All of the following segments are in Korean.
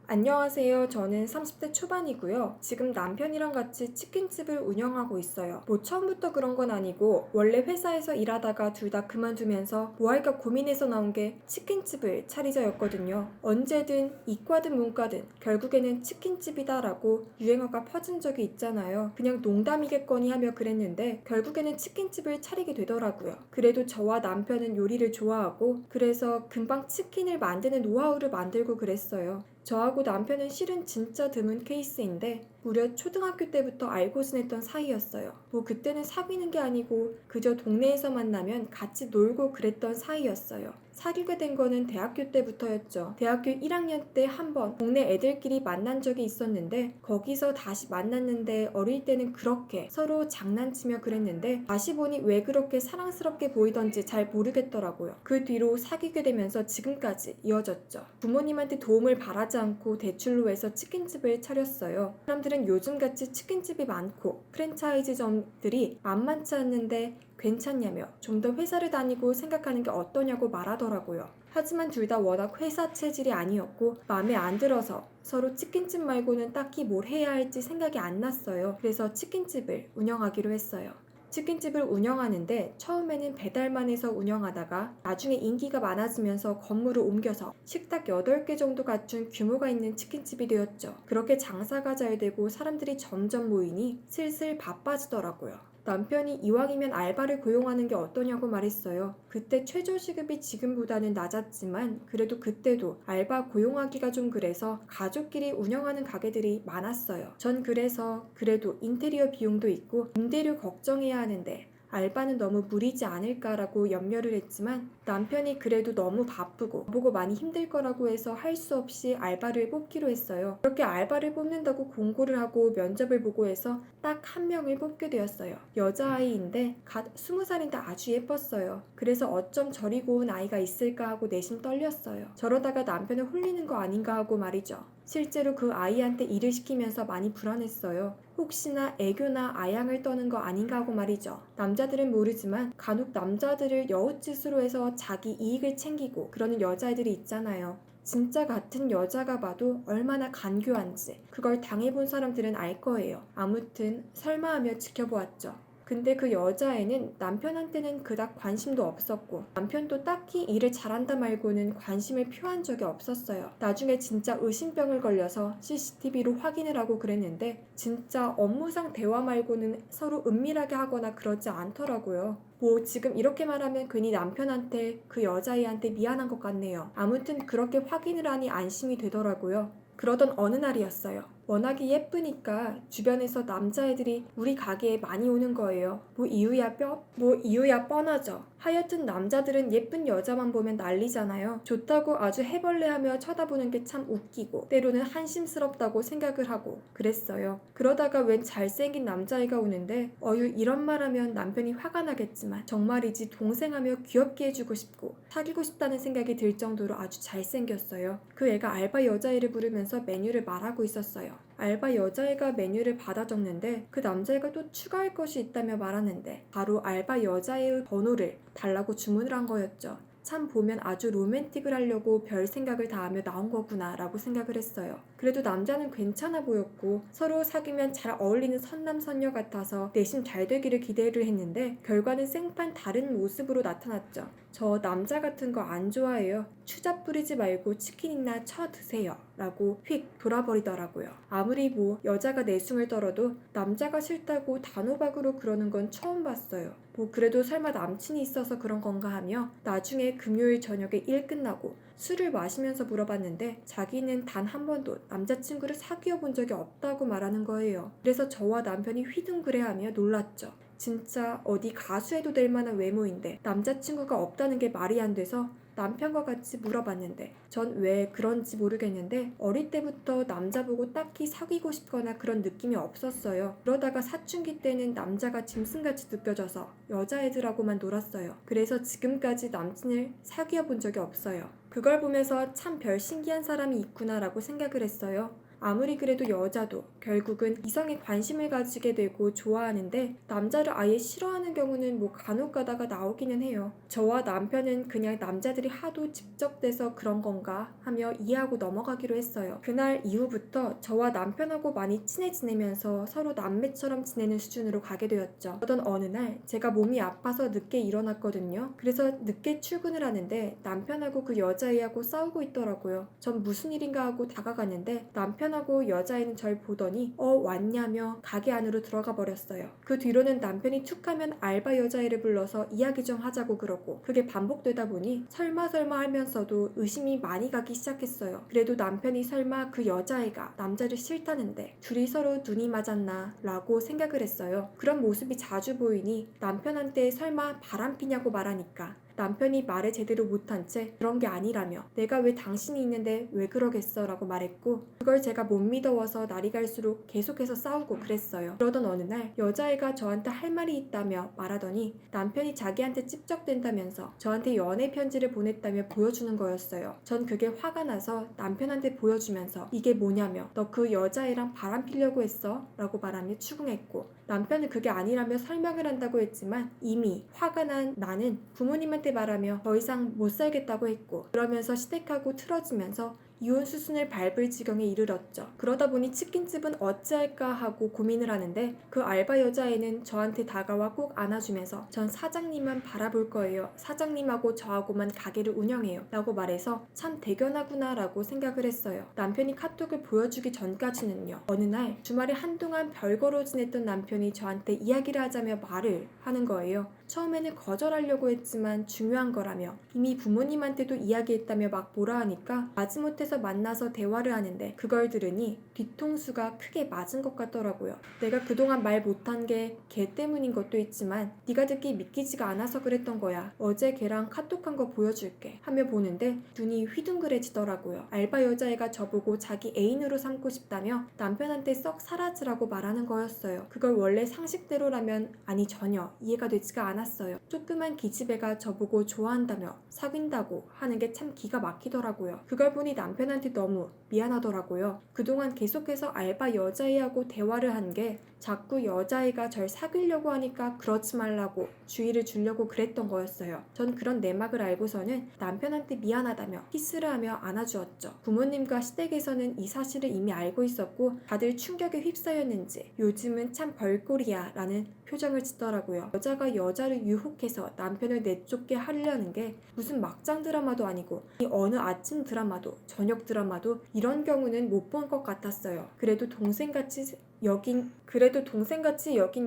안녕하세요. 저는 30대 초반이고요. 지금 남편이랑 같이 치킨집을 운영하고 있어요. 뭐 처음부터 그런 건 아니고 원래 회사에서 일하다가 둘 다 그만두면서 뭐 할까 고민해서 나온 게 치킨집을 차리자였거든요. 언제든 이과든 문과든 결국에는 치킨집이다라고 유행어가 퍼진 적이 있잖아요. 그냥 농담이겠거니 하며 그랬는데 결국에는 치킨집을 차리게 되더라고요. 그래도 저와 남편은 요리를 좋아하고 그래서 금방 치킨을 만드는 노하우를 만들고 그랬어요. 저하고 남편은 실은 진짜 드문 케이스인데 무려 초등학교 때부터 알고 지냈던 사이였어요. 뭐 그때는 사귀는 게 아니고 그저 동네에서 만나면 같이 놀고 그랬던 사이였어요. 사귀게 된 거는 대학교 때부터였죠. 대학교 1학년 때 한 번 동네 애들끼리 만난 적이 있었는데 거기서 다시 만났는데 어릴 때는 그렇게 서로 장난치며 그랬는데 다시 보니 왜 그렇게 사랑스럽게 보이던지 잘 모르겠더라고요. 그 뒤로 사귀게 되면서 지금까지 이어졌죠. 부모님한테 도움을 바라지 않고 대출로 해서 치킨집을 차렸어요. 사람들은 요즘같이 치킨집이 많고 프랜차이즈점들이 만만치 않는데 괜찮냐며 좀 더 회사를 다니고 생각하는 게 어떠냐고 말하더라고요. 하지만 둘 다 워낙 회사 체질이 아니었고 마음에 안 들어서 서로 치킨집 말고는 딱히 뭘 해야 할지 생각이 안 났어요. 그래서 치킨집을 운영하기로 했어요. 치킨집을 운영하는데 처음에는 배달만 해서 운영하다가 나중에 인기가 많아지면서 건물을 옮겨서 식탁 8개 정도 갖춘 규모가 있는 치킨집이 되었죠. 그렇게 장사가 잘 되고 사람들이 점점 모이니 슬슬 바빠지더라고요. 남편이 이왕이면 알바를 고용하는 게 어떠냐고 말했어요. 그때 최저시급이 지금보다는 낮았지만 그래도 그때도 알바 고용하기가 좀 그래서 가족끼리 운영하는 가게들이 많았어요. 전 그래서 그래도 인테리어 비용도 있고 임대료 걱정해야 하는데 알바는 너무 무리지 않을까라고 염려를 했지만 남편이 그래도 너무 바쁘고 보고 많이 힘들 거라고 해서 할 수 없이 알바를 뽑기로 했어요. 그렇게 알바를 뽑는다고 공고를 하고 면접을 보고 해서 딱 한 명을 뽑게 되었어요. 여자아이인데 갓 20살인데 아주 예뻤어요. 그래서 어쩜 저리 고운 아이가 있을까 하고 내심 떨렸어요. 저러다가 남편을 홀리는 거 아닌가 하고 말이죠. 실제로 그 아이한테 일을 시키면서 많이 불안했어요. 혹시나 애교나 아양을 떠는 거 아닌가 하고 말이죠. 남자들은 모르지만 간혹 남자들을 여우짓으로 해서 자기 이익을 챙기고 그러는 여자애들이 있잖아요. 진짜 같은 여자가 봐도 얼마나 간교한지 그걸 당해본 사람들은 알 거예요. 아무튼 설마 하며 지켜보았죠. 근데 그 여자애는 남편한테는 그닥 관심도 없었고 남편도 딱히 일을 잘한다 말고는 관심을 표한 적이 없었어요. 나중에 진짜 의심병을 걸려서 CCTV로 확인을 하고 그랬는데 진짜 업무상 대화 말고는 서로 은밀하게 하거나 그러지 않더라고요. 뭐 지금 이렇게 말하면 괜히 남편한테 그 여자애한테 미안한 것 같네요. 아무튼 그렇게 확인을 하니 안심이 되더라고요. 그러던 어느 날이었어요. 워낙에 예쁘니까 주변에서 남자애들이 우리 가게에 많이 오는 거예요. 뭐 이유야 뻔하죠. 하여튼 남자들은 예쁜 여자만 보면 난리잖아요. 좋다고 아주 해벌레하며 쳐다보는 게 참 웃기고 때로는 한심스럽다고 생각을 하고 그랬어요. 그러다가 웬 잘생긴 남자애가 오는데 어휴 이런 말하면 남편이 화가 나겠지만 정말이지 동생하며 귀엽게 해주고 싶고 사귀고 싶다는 생각이 들 정도로 아주 잘생겼어요. 그 애가 알바 여자애를 부르면서 메뉴를 말하고 있었어요. 알바 여자애가 메뉴를 받아 적는데 그 남자애가 또 추가할 것이 있다며 말하는데 바로 알바 여자애의 번호를 달라고 주문을 한 거였죠. 참 보면 아주 로맨틱을 하려고 별 생각을 다하며 나온 거구나 라고 생각을 했어요. 그래도 남자는 괜찮아 보였고 서로 사귀면 잘 어울리는 선남선녀 같아서 내심 잘 되기를 기대를 했는데 결과는 생판 다른 모습으로 나타났죠. 저 남자 같은 거 안 좋아해요. 추잡 부리지 말고 치킨이나 쳐 드세요. 라고 휙 돌아버리더라고요. 아무리 뭐 여자가 내숭을 떨어도 남자가 싫다고 단호박으로 그러는 건 처음 봤어요. 뭐 그래도 설마 남친이 있어서 그런 건가 하며 나중에 금요일 저녁에 일 끝나고 술을 마시면서 물어봤는데 자기는 단 한 번도 남자친구를 사귀어 본 적이 없다고 말하는 거예요. 그래서 저와 남편이 휘둥그레하며 놀랐죠. 진짜 어디 가수해도 될 만한 외모인데 남자친구가 없다는 게 말이 안 돼서 남편과 같이 물어봤는데 전 왜 그런지 모르겠는데 어릴 때부터 남자 보고 딱히 사귀고 싶거나 그런 느낌이 없었어요. 그러다가 사춘기 때는 남자가 짐승같이 느껴져서 여자애들하고만 놀았어요. 그래서 지금까지 남친을 사귀어 본 적이 없어요. 그걸 보면서 참 별 신기한 사람이 있구나라고 생각을 했어요. 아무리 그래도 여자도 결국은 이성에 관심을 가지게 되고 좋아하는데 남자를 아예 싫어하는 경우는 뭐 간혹 가다가 나오기는 해요. 저와 남편은 그냥 남자들이 하도 집적돼서 그런 건가 하며 이해하고 넘어가기로 했어요. 그날 이후부터 저와 남편하고 많이 친해지내면서 서로 남매처럼 지내는 수준으로 가게 되었죠. 그러던 어느 날 제가 몸이 아파서 늦게 일어났거든요. 그래서 늦게 출근을 하는데 남편하고 그 여자애하고 싸우고 있더라고요. 전 무슨 일인가 하고 다가갔는데 남편하고 여자애는 절 보더니 왔냐며 가게 안으로 들어가 버렸어요. 그 뒤로는 남편이 툭하면 알바 여자애를 불러서 이야기 좀 하자고 그러고 그게 반복되다 보니 설마 하면서도 의심이 많이 가기 시작했어요. 그래도 남편이 설마 그 여자애가 남자를 싫다는데 둘이 서로 눈이 맞았나 라고 생각을 했어요. 그런 모습이 자주 보이니 남편한테 설마 바람피냐고 말하니까 남편이 말을 제대로 못한 채 그런 게 아니라며 내가 왜 당신이 있는데 왜 그러겠어 라고 말했고 그걸 제가 못 믿어워서 날이 갈수록 계속해서 싸우고 그랬어요. 그러던 어느 날 여자애가 저한테 할 말이 있다며 말하더니 남편이 자기한테 찝적된다면서 저한테 연애 편지를 보냈다며 보여주는 거였어요. 전 그게 화가 나서 남편한테 보여주면서 이게 뭐냐며 너 그 여자애랑 바람 피려고 했어? 라고 말하며 추궁했고 남편은 그게 아니라며 설명을 한다고 했지만 이미 화가 난 나는 부모님한테 말하며 더 이상 못 살겠다고 했고 그러면서 시댁하고 틀어지면서 이혼 수순을 밟을 지경에 이르렀죠. 그러다 보니 치킨집은 어찌할까 하고 고민을 하는데 그 알바 여자애는 저한테 다가와 꼭 안아주면서 전 사장님만 바라볼 거예요. 사장님하고 저하고만 가게를 운영해요. 라고 말해서 참 대견하구나 라고 생각을 했어요. 남편이 카톡을 보여주기 전까지는요. 어느 날 주말에 한동안 별거로 지냈던 남편이 저한테 이야기를 하자며 말을 하는 거예요. 처음에는 거절하려고 했지만 중요한 거라며 이미 부모님한테도 이야기했다며 막 뭐라 하니까 마지못해서 만나서 대화를 하는데 그걸 들으니 뒤통수가 크게 맞은 것 같더라고요. 내가 그동안 말 못한 게 걔 때문인 것도 있지만 네가 듣기 믿기지가 않아서 그랬던 거야. 어제 걔랑 카톡한 거 보여줄게 하며 보는데 눈이 휘둥그레지더라고요. 알바 여자애가 저보고 자기 애인으로 삼고 싶다며 남편한테 썩 사라지라고 말하는 거였어요. 그걸 원래 상식대로라면 아니 전혀 이해가 되지가 않았어요. 조그만 기집애가 저보고 좋아한다며 사귄다고 하는 게 참 기가 막히더라고요. 그걸 보니 남편한테 너무 미안하더라고요. 그동안 계속해서 알바 여자애하고 대화를 한 게 자꾸 여자애가 절 사귀려고 하니까 그러지 말라고 주의를 주려고 그랬던 거였어요. 전 그런 내막을 알고서는 남편한테 미안하다며 키스를 하며 안아주었죠. 부모님과 시댁에서는 이 사실을 이미 알고 있었고 다들 충격에 휩싸였는지 요즘은 참 별꼴이야 라는 표정을 짓더라고요. 여자가 여자를 유혹해서 남편을 내쫓게 하려는 게 무슨 막장 드라마도 아니고 이 어느 아침 드라마도 저녁 드라마도 이런 경우는 못 본 것 같았어요. 그래도 동생같이 여긴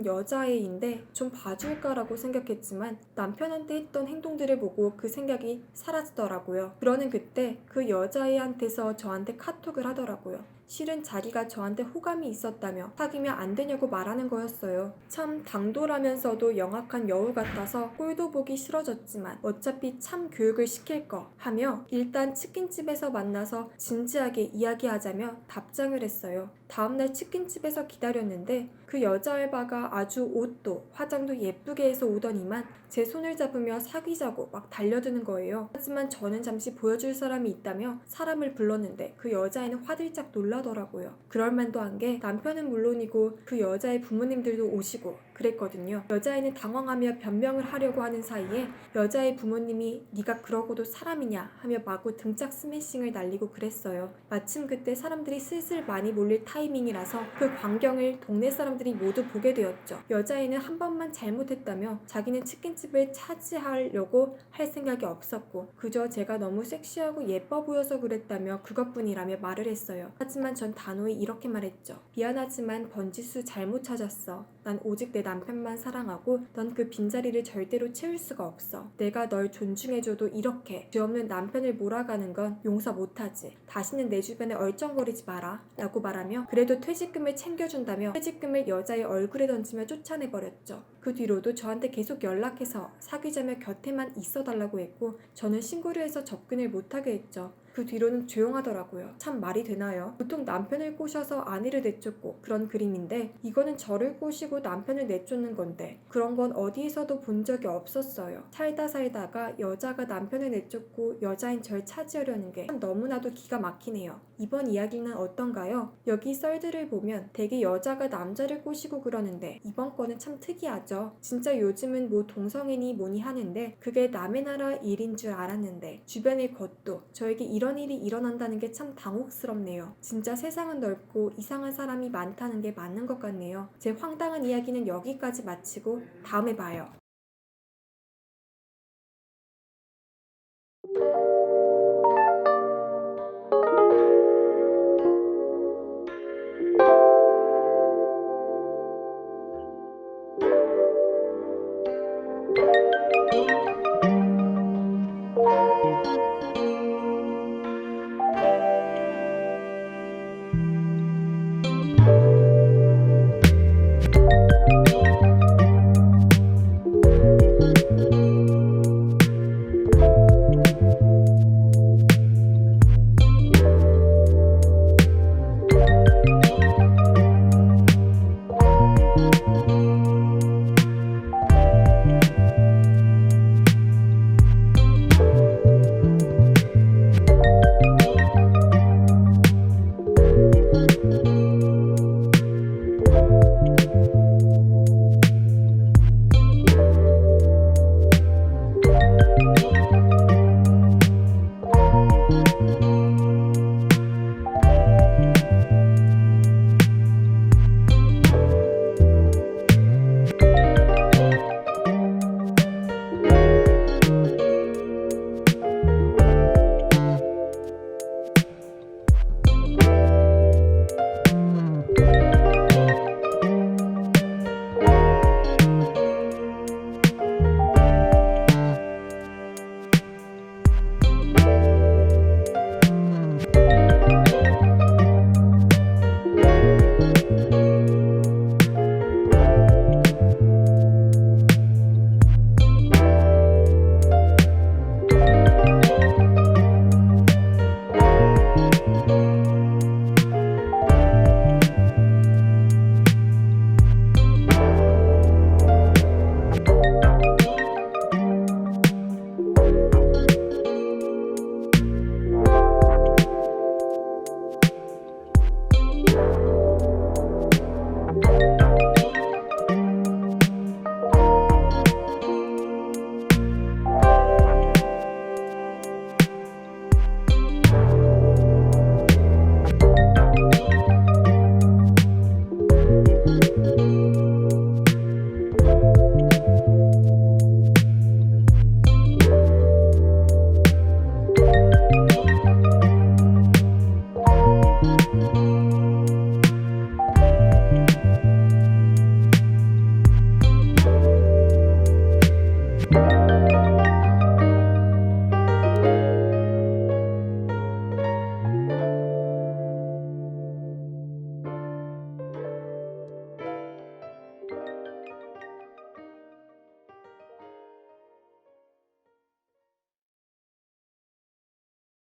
여자애인데 좀 봐줄까라고 생각했지만 남편한테 했던 행동들을 보고 그 생각이 사라지더라고요. 그러는 그때 그 여자애한테서 저한테 카톡을 하더라고요. 실은 자기가 저한테 호감이 있었다며 사귀면 안 되냐고 말하는 거였어요. 참 당돌하면서도 영악한 여우 같아서 꼴도 보기 싫어졌지만 어차피 참 교육을 시킬 거 하며 일단 치킨집에서 만나서 진지하게 이야기하자며 답장을 했어요. 다음날 치킨집에서 기다렸는데 그 여자 알바가 아주 옷도 화장도 예쁘게 해서 오더니만 제 손을 잡으며 사귀자고 막 달려드는 거예요. 하지만 저는 잠시 보여줄 사람이 있다며 사람을 불렀는데 그 여자애는 화들짝 놀라더라고요. 그럴만도 한 게 남편은 물론이고 그 여자의 부모님들도 오시고 그랬거든요. 여자애는 당황하며 변명을 하려고 하는 사이에 여자의 부모님이 네가 그러고도 사람이냐 하며 마구 등짝 스매싱을 날리고 그랬어요. 마침 그때 사람들이 슬슬 많이 몰릴 타이밍이라서 그 광경을 동네 사람들이 모두 보게 되었죠. 여자애는 한 번만 잘못했다며 자기는 치킨집을 차지하려고 할 생각이 없었고 그저 제가 너무 섹시하고 예뻐 보여서 그랬다며 그것뿐이라며 말을 했어요. 하지만 전 단호히 이렇게 말했죠. 미안하지만 번지수 잘못 찾았어. 난 오직 내 남편만 사랑하고 넌 그 빈자리를 절대로 채울 수가 없어. 내가 널 존중해줘도 이렇게 죄없는 남편을 몰아가는 건 용서 못하지. 다시는 내 주변에 얼쩡거리지 마라 라고 말하며 그래도 퇴직금을 챙겨준다며 퇴직금을 여자의 얼굴에 던지며 쫓아내버렸죠. 그 뒤로도 저한테 계속 연락해서 사귀자며 곁에만 있어달라고 했고 저는 신고를 해서 접근을 못하게 했죠. 그 뒤로는 조용하더라고요. 참 말이 되나요? 보통 남편을 꼬셔서 아내를 내쫓고 그런 그림인데 이거는 저를 꼬시고 남편을 내쫓는 건데 그런 건 어디에서도 본 적이 없었어요. 살다가 여자가 남편을 내쫓고 여자인 절 차지하려는 게 참 너무나도 기가 막히네요. 이번 이야기는 어떤가요? 여기 썰들을 보면 되게 여자가 남자를 꼬시고 그러는데 이번 거는 참 특이하죠. 진짜 요즘은 뭐 동성애니 뭐니 하는데 그게 남의 나라 일인 줄 알았는데 주변의 것도 저에게 이런 일이 일어난다는 게 참 당혹스럽네요. 진짜 세상은 넓고 이상한 사람이 많다는 게 맞는 것 같네요. 제 황당한 이야기는 여기까지 마치고 다음에 봐요.